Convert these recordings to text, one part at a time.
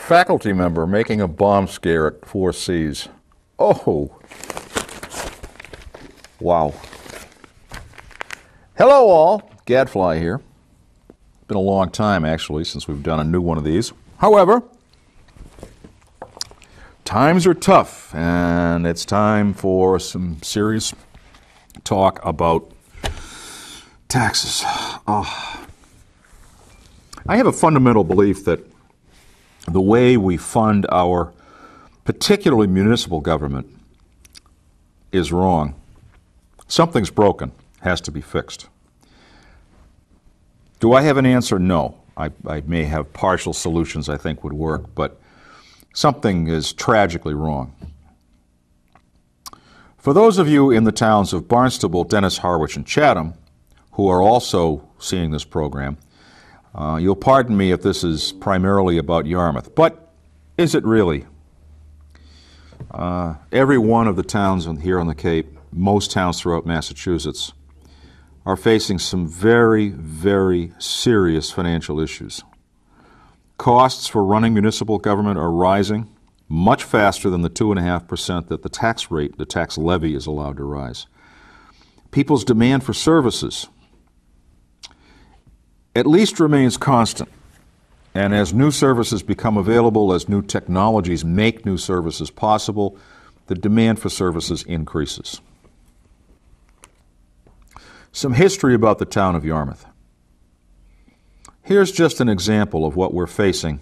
Faculty member making a bomb scare at 4Cs. Oh. Wow. Hello all, Gadfly here. Been a long time actually since we've done a new one of these. However, times are tough and it's time for some serious talk about taxes. Oh. I have a fundamental belief that the way we fund our, particularly municipal government, is wrong. Something's broken, has to be fixed. Do I have an answer? No. I may have partial solutions I think would work, but something is tragically wrong. For those of you in the towns of Barnstable, Dennis, Harwich, and Chatham, who are also seeing this program, you'll pardon me if this is primarily about Yarmouth, but is it really? Every one of the towns here on the Cape, most towns throughout Massachusetts, are facing some very, very serious financial issues. Costs for running municipal government are rising much faster than the 2.5% that the tax rate, the tax levy, is allowed to rise. People's demand for services at least remains constant. And as new services become available, as new technologies make new services possible, the demand for services increases. Some history about the town of Yarmouth. Here's just an example of what we're facing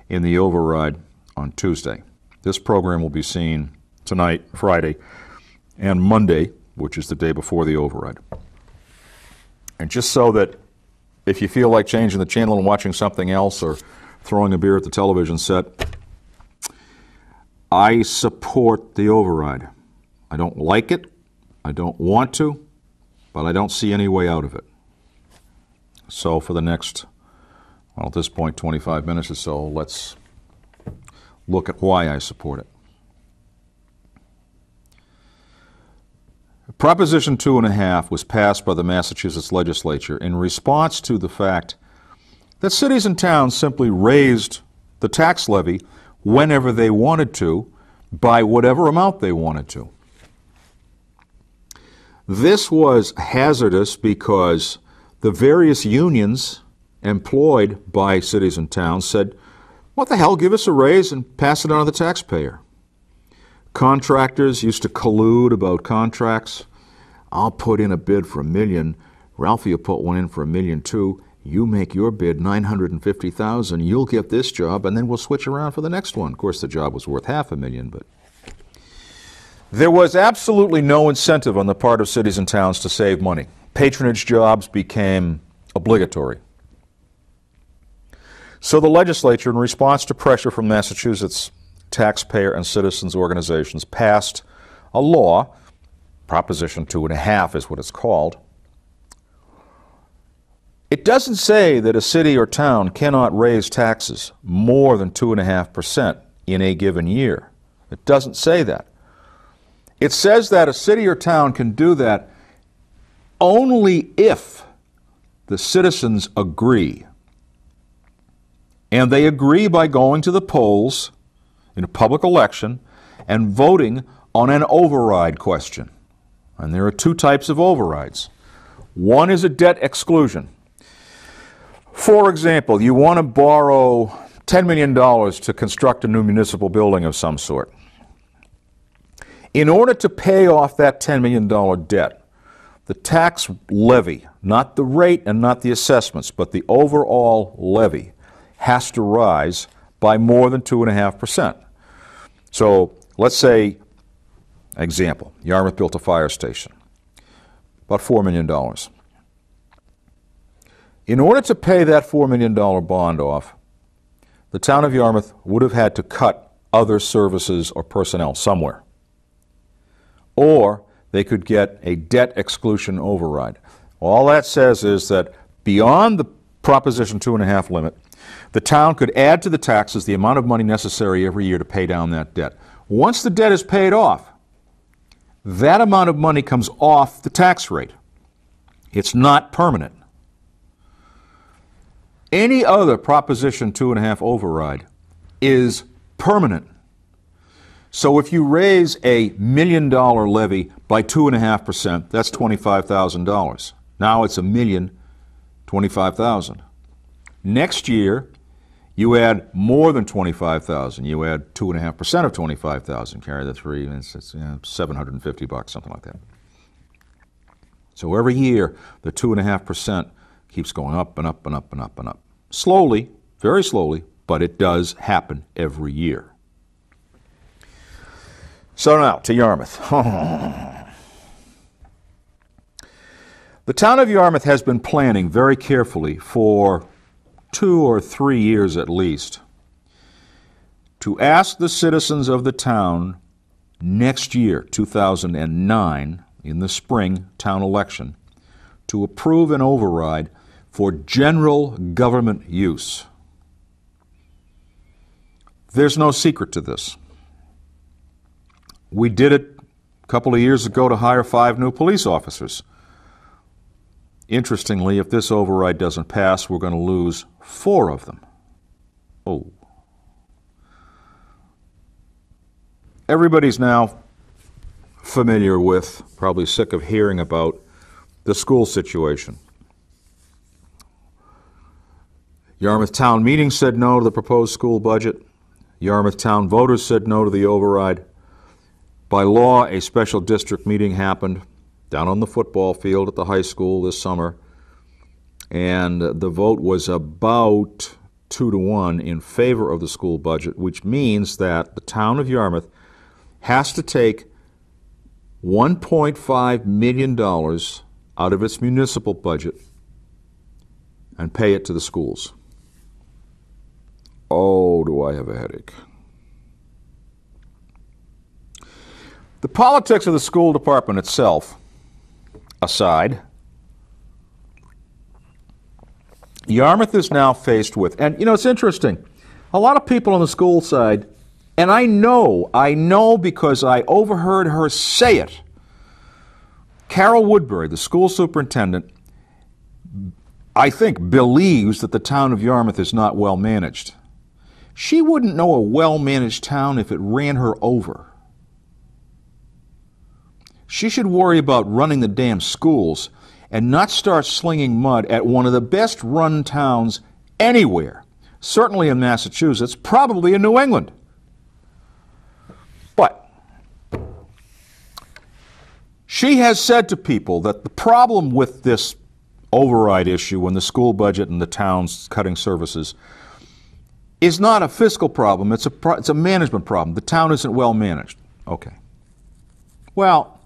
in the override on Tuesday. This program will be seen tonight, Friday, and Monday, which is the day before the override. And just so that if you feel like changing the channel and watching something else or throwing a beer at the television set, I support the override. I don't like it, I don't want to, but I don't see any way out of it. So for the next, well, at this point, 25 minutes or so, let's look at why I support it. Proposition 2.5 was passed by the Massachusetts legislature in response to the fact that cities and towns simply raised the tax levy whenever they wanted to, by whatever amount they wanted to. This was hazardous because the various unions employed by cities and towns said, what the hell, give us a raise and pass it on to the taxpayer. Contractors used to collude about contracts. I'll put in a bid for $1 million. Ralphie will put one in for $1 million too. You make your bid $950,000. You'll get this job, and then we'll switch around for the next one. Of course, the job was worth $500,000, but there was absolutely no incentive on the part of cities and towns to save money. Patronage jobs became obligatory. So the legislature, in response to pressure from Massachusetts taxpayer and citizens organizations, passed a law, Proposition 2.5 is what it's called. It doesn't say that a city or town cannot raise taxes more than 2.5% in a given year. It doesn't say that. It says that a city or town can do that only if the citizens agree. And they agree by going to the polls in a public election and voting on an override question. And there are two types of overrides. One is a debt exclusion. For example, you want to borrow $10 million to construct a new municipal building of some sort. In order to pay off that $10 million debt, the tax levy, not the rate and not the assessments, but the overall levy, has to rise by more than 2.5%. So let's say, example, Yarmouth built a fire station, about $4 million. In order to pay that $4 million bond off, the town of Yarmouth would have had to cut other services or personnel somewhere. Or they could get a debt exclusion override. All that says is that beyond the Proposition 2.5 limit, the town could add to the taxes the amount of money necessary every year to pay down that debt. Once the debt is paid off, that amount of money comes off the tax rate. It's not permanent. Any other Proposition 2.5 override is permanent. So if you raise a $1 million levy by 2.5%, that's $25,000. Now it's $1,025,000. Next year, you add more than $25,000. You add 2.5% of $25,000. Carry the 3, and it's $750, something like that. So every year, the 2.5% keeps going up and up and up and up and up. Slowly, very slowly, but it does happen every year. So now, to Yarmouth. The town of Yarmouth has been planning very carefully for 2 or 3 years at least to ask the citizens of the town next year, 2009, in the spring town election, to approve an override for general government use. There's no secret to this. We did it a couple of years ago to hire 5 new police officers. Interestingly, if this override doesn't pass, we're going to lose 4 of them. Oh. Everybody's now familiar with, probably sick of hearing about, the school situation. Yarmouth Town meeting said no to the proposed school budget. Yarmouth Town voters said no to the override. By law, a special district meeting happened down on the football field at the high school this summer, and the vote was about 2-1 in favor of the school budget, which means that the town of Yarmouth has to take $1.5 million out of its municipal budget and pay it to the schools. Oh, do I have a headache. The politics of the school department itself aside, Yarmouth is now faced with, and it's interesting, a lot of people on the school side, and I know because I overheard her say it. Carol Woodbury, the school superintendent, I think believes that the town of Yarmouth is not well managed. She wouldn't know a well-managed town if it ran her over. She should worry about running the damn schools and not start slinging mud at one of the best-run towns anywhere, certainly in Massachusetts, probably in New England. But she has said to people that the problem with this override issue and the school budget and the town's cutting services is not a fiscal problem, it's a management problem. The town isn't well managed. Okay. Well,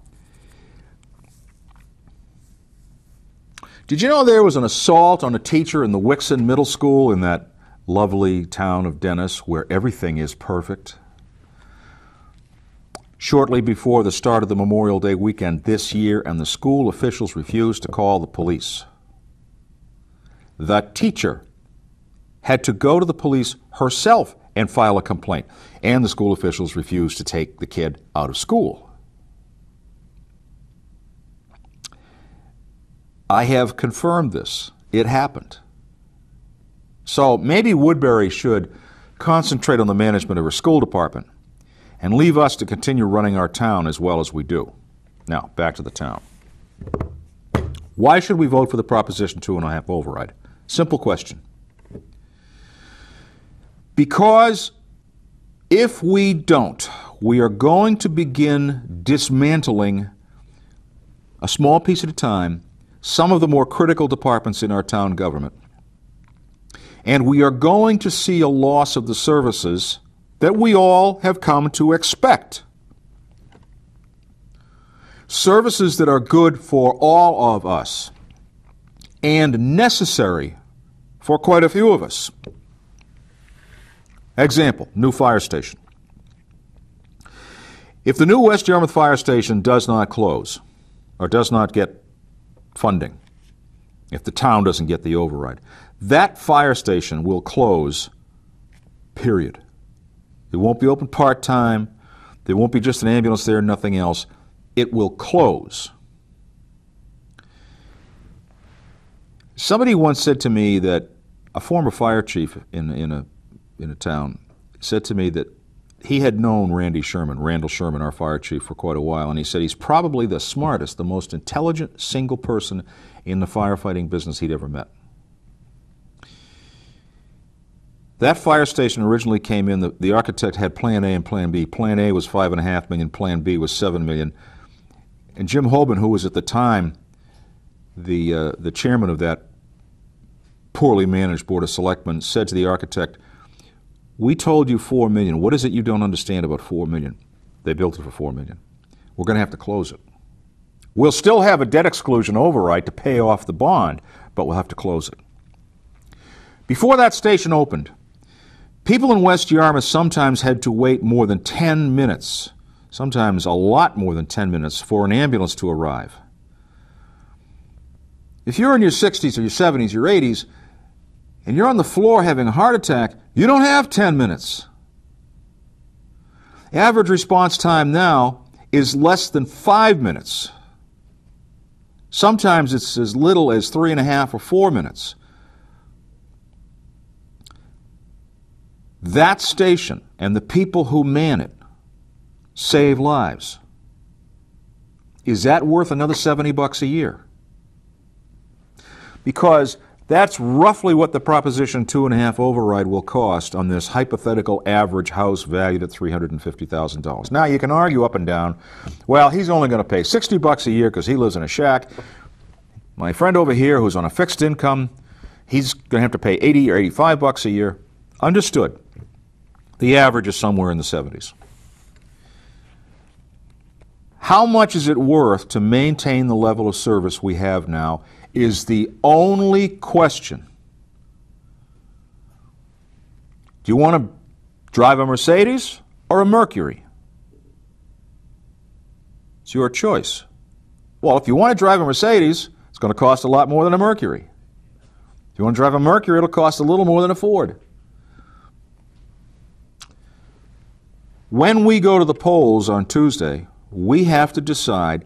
did you know there was an assault on a teacher in the Wixon Middle School in that lovely town of Dennis where everything is perfect? Shortly before the start of the Memorial Day weekend this year, and the school officials refused to call the police. The teacher had to go to the police herself and file a complaint, and the school officials refused to take the kid out of school. I have confirmed this. It happened. So maybe Woodbury should concentrate on the management of her school department and leave us to continue running our town as well as we do. Now, back to the town. Why should we vote for the Proposition 2.5 override? Simple question. Because if we don't, we are going to begin dismantling, a small piece at a time, some of the more critical departments in our town government. And we are going to see a loss of the services that we all have come to expect. Services that are good for all of us and necessary for quite a few of us. Example, new fire station. If the new West Yarmouth Fire Station does not close or does not get funding, if the town doesn't get the override, that fire station will close, period. It won't be open part-time. There won't be just an ambulance there and nothing else. It will close. Somebody once said to me that a former fire chief in a town said to me that he had known Randall Sherman, our fire chief, for quite a while, and he said he's probably the smartest, the most intelligent single person in the firefighting business he'd ever met. That fire station originally came in, the architect had Plan A and Plan B. Plan A was $5.5 million, Plan B was $7 million. And Jim Hoban, who was at the time the chairman of that poorly managed Board of Selectmen, said to the architect, "We told you $4 million. What is it you don't understand about $4 million? They built it for $4 million. We're going to have to close it. We'll still have a debt exclusion override to pay off the bond, but we'll have to close it." Before that station opened, people in West Yarmouth sometimes had to wait more than 10 minutes, sometimes a lot more than 10 minutes, for an ambulance to arrive. If you're in your 60s or your 70s, your 80s, and you're on the floor having a heart attack, you don't have 10 minutes. Average response time now is less than 5 minutes. Sometimes it's as little as 3.5 or 4 minutes. That station and the people who man it save lives. Is that worth another $70 a year? Because that's roughly what the Proposition 2.5 override will cost on this hypothetical average house valued at $350,000. Now, you can argue up and down, well, he's only going to pay $60 a year because he lives in a shack. My friend over here who's on a fixed income, he's going to have to pay $80 or $85 a year. Understood. The average is somewhere in the 70s. How much is it worth to maintain the level of service we have now is the only question. Do you want to drive a Mercedes or a Mercury? It's your choice. Well, if you want to drive a Mercedes, it's going to cost a lot more than a Mercury. If you want to drive a Mercury, it'll cost a little more than a Ford. When we go to the polls on Tuesday, we have to decide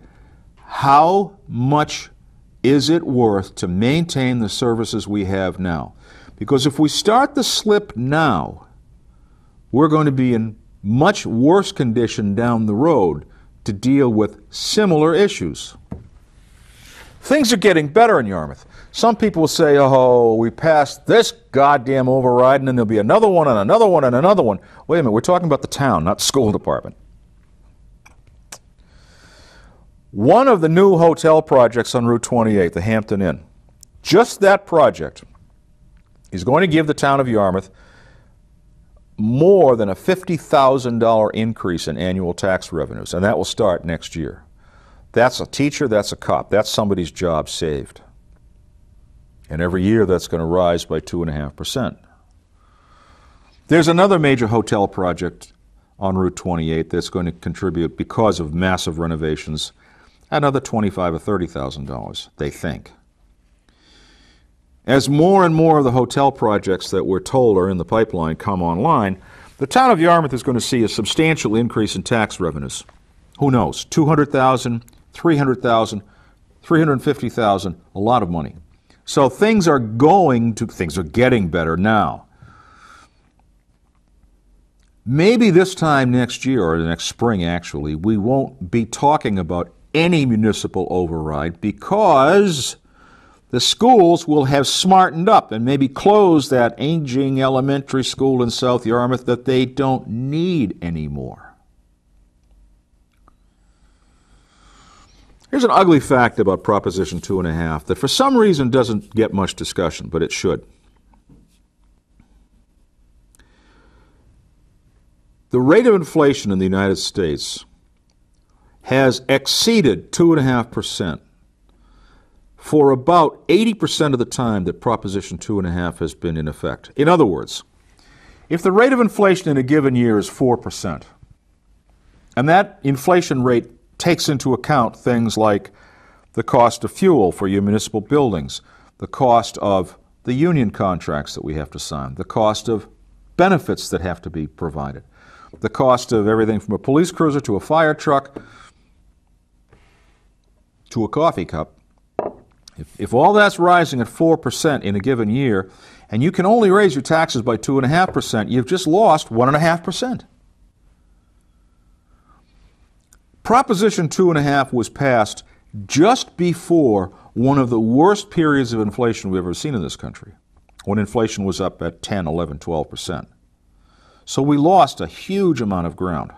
how much is it worth to maintain the services we have now. Because if we start the slip now, we're going to be in much worse condition down the road to deal with similar issues. Things are getting better in Yarmouth. Some people will say, oh, we passed this goddamn override and then there'll be another one and another one and another one. Wait a minute, we're talking about the town, not the school department. One of the new hotel projects on Route 28, the Hampton Inn, just that project is going to give the town of Yarmouth more than a $50,000 increase in annual tax revenues, and that will start next year. That's a teacher, that's a cop, that's somebody's job saved. And every year that's going to rise by 2.5%. There's another major hotel project on Route 28 that's going to contribute, because of massive renovations, another $25,000 or $30,000, they think. As more and more of the hotel projects that we're told are in the pipeline come online, the town of Yarmouth is going to see a substantial increase in tax revenues. Who knows? $200,000, $300,000, $350,000, a lot of money. So things are getting better now. Maybe this time next year, or the next spring actually, we won't be talking about any municipal override because the schools will have smartened up and maybe closed that aging elementary school in South Yarmouth that they don't need anymore. Here's an ugly fact about Proposition 2.5 that for some reason doesn't get much discussion, but it should. The rate of inflation in the United States has exceeded 2.5% for about 80% of the time that Proposition 2.5 has been in effect. In other words, if the rate of inflation in a given year is 4%, and that inflation rate takes into account things like the cost of fuel for your municipal buildings, the cost of the union contracts that we have to sign, the cost of benefits that have to be provided, the cost of everything from a police cruiser to a fire truck to a coffee cup, If all that's rising at 4% in a given year, and you can only raise your taxes by 2.5%, you've just lost 1.5%. Proposition 2.5 was passed just before one of the worst periods of inflation we've ever seen in this country, when inflation was up at 10, 11, 12%. So we lost a huge amount of ground.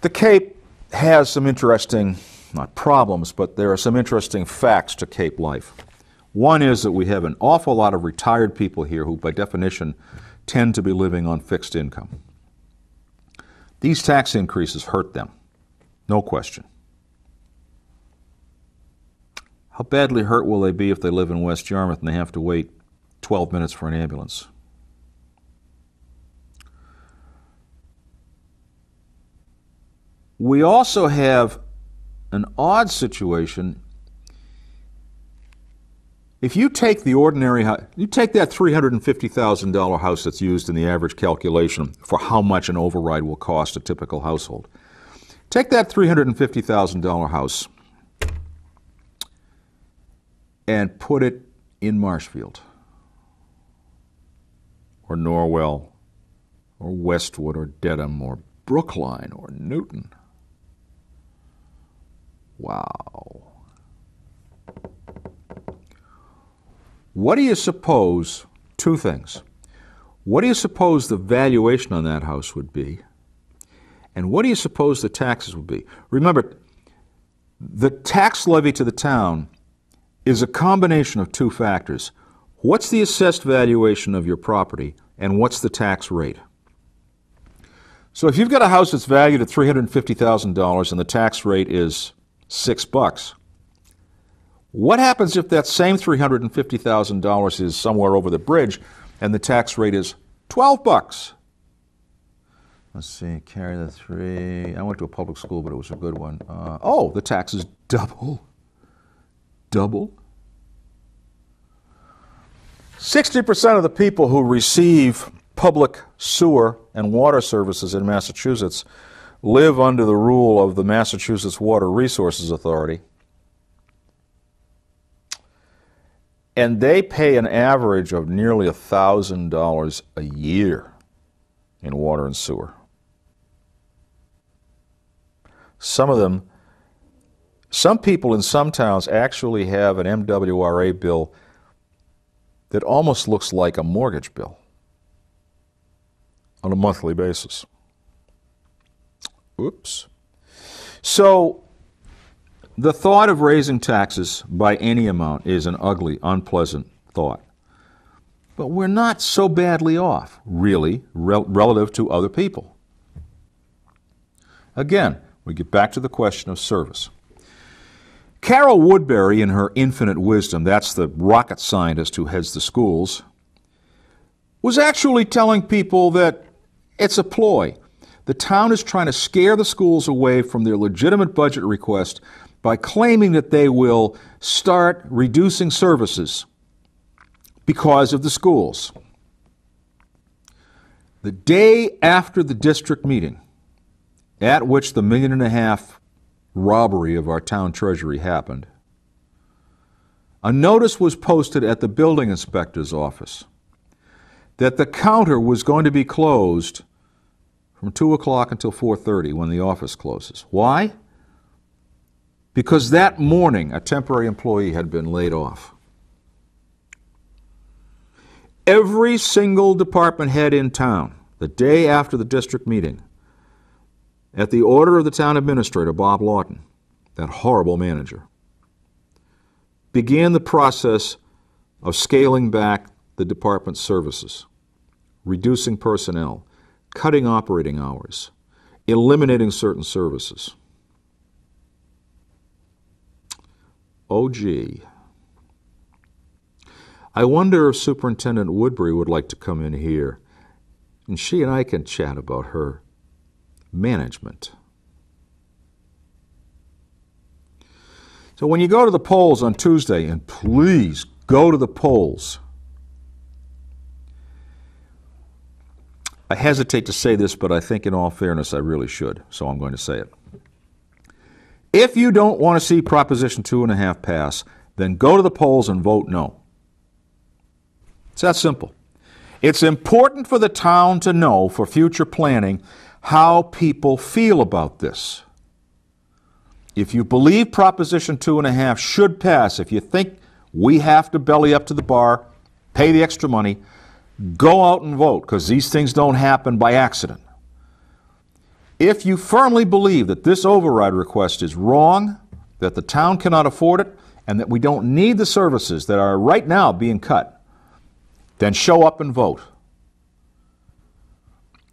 The Cape has some interesting, not problems, but there are some interesting facts to Cape life. One is that we have an awful lot of retired people here who, by definition, tend to be living on fixed income. These tax increases hurt them, no question. How badly hurt will they be if they live in West Yarmouth and they have to wait 12 minutes for an ambulance? We also have an odd situation. If you take the ordinary, you take that $350,000 house that's used in the average calculation for how much an override will cost a typical household. Take that $350,000 house and put it in Marshfield or Norwell or Westwood or Dedham or Brookline or Newton. Wow. What do you suppose, two things, what do you suppose the valuation on that house would be? And what do you suppose the taxes would be? Remember, the tax levy to the town is a combination of two factors. What's the assessed valuation of your property, and what's the tax rate? So if you've got a house that's valued at $350,000 and the tax rate is $6, what happens if that same $350,000 is somewhere over the bridge and the tax rate is $12? Let's see, carry the 3. I went to a public school, but it was a good one. Oh, the tax is double. Double? 60% of the people who receive public sewer and water services in Massachusetts live under the rule of the Massachusetts Water Resources Authority. And they pay an average of nearly $1,000 a year in water and sewer. Some people in some towns actually have an MWRA bill that almost looks like a mortgage bill on a monthly basis. Oops. So the thought of raising taxes by any amount is an ugly, unpleasant thought. But we're not so badly off, really, relative to other people. Again, we get back to the question of service. Carol Woodbury, in her infinite wisdom, that's the rocket scientist who heads the schools, was actually telling people that it's a ploy. The town is trying to scare the schools away from their legitimate budget request by claiming that they will start reducing services because of the schools. The day after the district meeting, at which the $1.5 million robbery of our town treasury happened, a notice was posted at the building inspector's office that the counter was going to be closed from 2 o'clock until 4:30 when the office closes. Why? Because that morning a temporary employee had been laid off. Every single department head in town, the day after the district meeting, at the order of the town administrator, Bob Lawton, that horrible manager, began the process of scaling back the department's services, reducing personnel, cutting operating hours, eliminating certain services. Oh, gee. I wonder if Superintendent Woodbury would like to come in here, and she and I can chat about her management. So when you go to the polls on Tuesday, and please go to the polls, I hesitate to say this, but I think in all fairness I really should, so I'm going to say it. If you don't want to see Proposition 2.5 pass, then go to the polls and vote no. It's that simple. It's important for the town to know, for future planning, how people feel about this. If you believe Proposition 2.5 should pass, if you think we have to belly up to the bar, pay the extra money, go out and vote, because these things don't happen by accident. If you firmly believe that this override request is wrong, that the town cannot afford it, and that we don't need the services that are right now being cut, then show up and vote.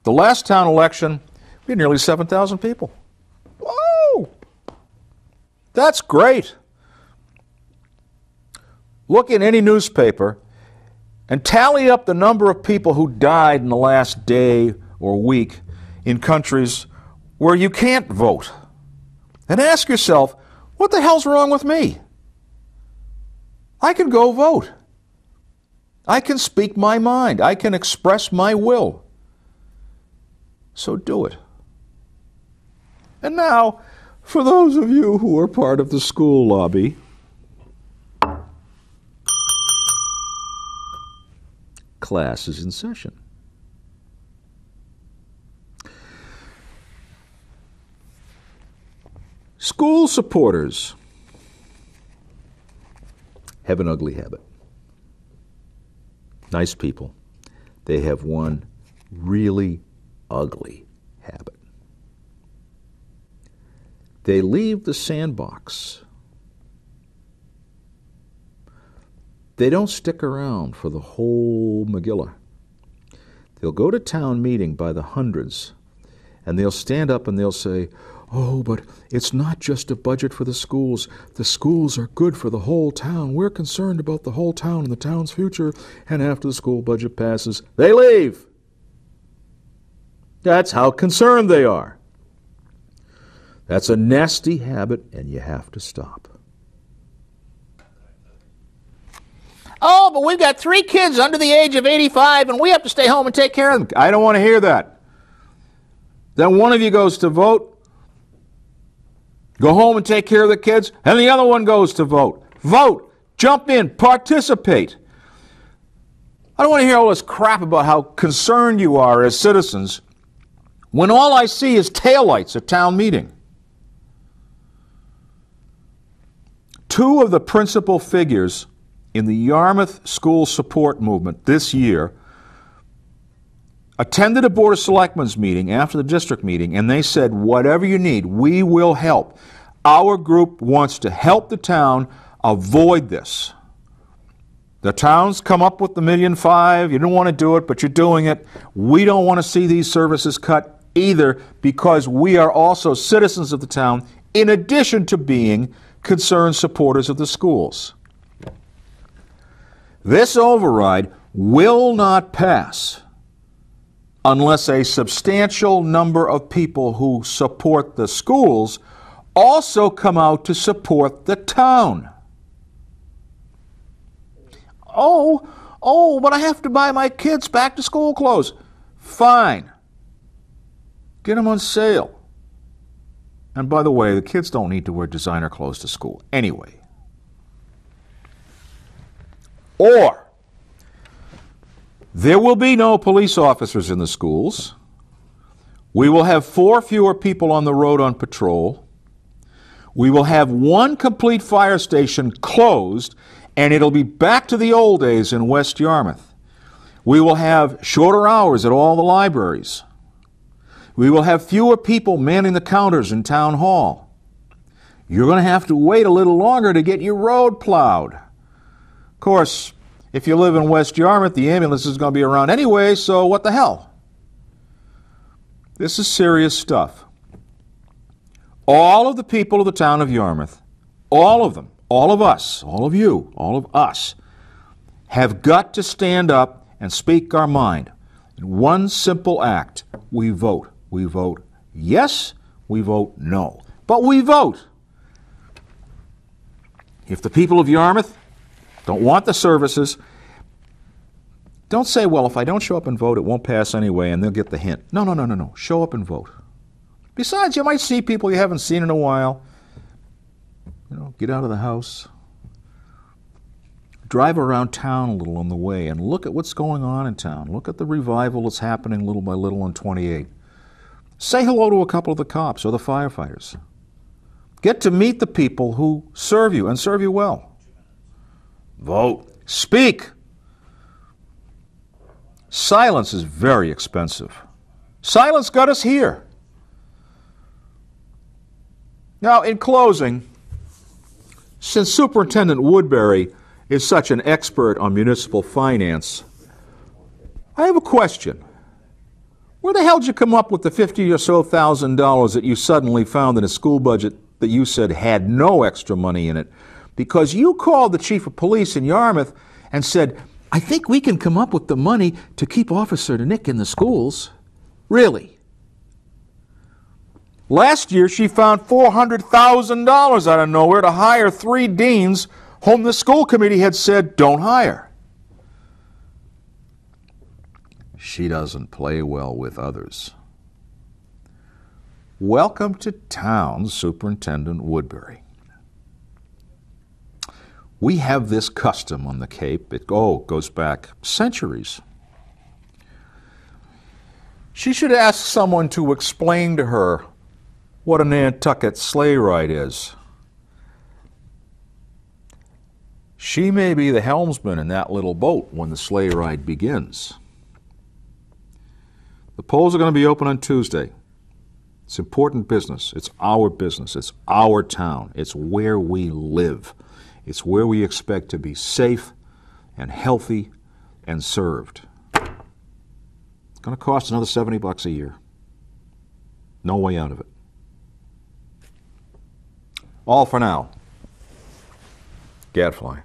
The last town election, we had nearly 7,000 people. Whoa! That's great. Look in any newspaper and tally up the number of people who died in the last day or week in countries where you can't vote. And ask yourself, what the hell's wrong with me? I can go vote. I can speak my mind. I can express my will. So do it. And now, for those of you who are part of the school lobby, class is in session. School supporters have an ugly habit. Nice people. They have one really ugly habit. They leave the sandbox. They don't stick around for the whole Megillah. They'll go to town meeting by the hundreds, and they'll stand up and they'll say, "Oh, but it's not just a budget for the schools. The schools are good for the whole town. We're concerned about the whole town and the town's future." And after the school budget passes, they leave. That's how concerned they are. That's a nasty habit, and you have to stop. "Oh, but we've got 3 kids under the age of 85, and we have to stay home and take care of them." I don't want to hear that. Then one of you goes to vote, go home and take care of the kids, and the other one goes to vote. Vote. Jump in. Participate. I don't want to hear all this crap about how concerned you are as citizens when all I see is taillights at town meeting. 2 of the principal figures in the Yarmouth school support movement this year attended a Board of Selectmen's meeting after the district meeting, and they said, "Whatever you need, we will help. Our group wants to help the town avoid this. The town's come up with the $1.5 million. You don't want to do it, but you're doing it. We don't want to see these services cut either, because we are also citizens of the town, in addition to being concerned supporters of the schools." This override will not pass unless a substantial number of people who support the schools also come out to support the town. Oh, but I have to buy my kids back to school clothes. Fine. Get them on sale. And by the way, the kids don't need to wear designer clothes to school anyway. Or, there will be no police officers in the schools. We will have 4 fewer people on the road on patrol. We will have 1 complete fire station closed, and it'll be back to the old days in West Yarmouth. We will have shorter hours at all the libraries. We will have fewer people manning the counters in Town Hall. You're going to have to wait a little longer to get your road plowed. Of course, if you live in West Yarmouth, the ambulance is going to be around anyway, so what the hell? This is serious stuff. All of the people of the town of Yarmouth, all of them, all of us, all of you, all of us, have got to stand up and speak our mind. In one simple act, we vote. We vote yes, we vote no. But we vote. If the people of Yarmouth don't want the services, don't say, "Well, if I don't show up and vote, it won't pass anyway," and they'll get the hint. No. Show up and vote. Besides, you might see people you haven't seen in a while. Get out of the house. Drive around town a little on the way and look at what's going on in town. Look at the revival that's happening little by little on 28. Say hello to a couple of the cops or the firefighters. Get to meet the people who serve you and serve you well. Vote. Speak. Silence is very expensive. Silence got us here. Now, in closing, since Superintendent Woodbury is such an expert on municipal finance, I have a question. Where the hell did you come up with the $50,000 or so that you suddenly found in a school budget that you said had no extra money in it? Because you called the chief of police in Yarmouth and said, I think we can come up with the money to keep Officer Nick in the schools. Really? Last year she found $400,000 out of nowhere to hire 3 deans whom the school committee had said don't hire. She doesn't play well with others. Welcome to town, Superintendent Woodbury. We have this custom on the Cape. It goes back centuries. She should ask someone to explain to her what a Nantucket sleigh ride is. She may be the helmsman in that little boat when the sleigh ride begins. The polls are going to be open on Tuesday. It's important business. It's our business. It's our town. It's where we live. It's where we expect to be safe and healthy and served. It's going to cost another $70 a year. No way out of it. All for now. Gadfly.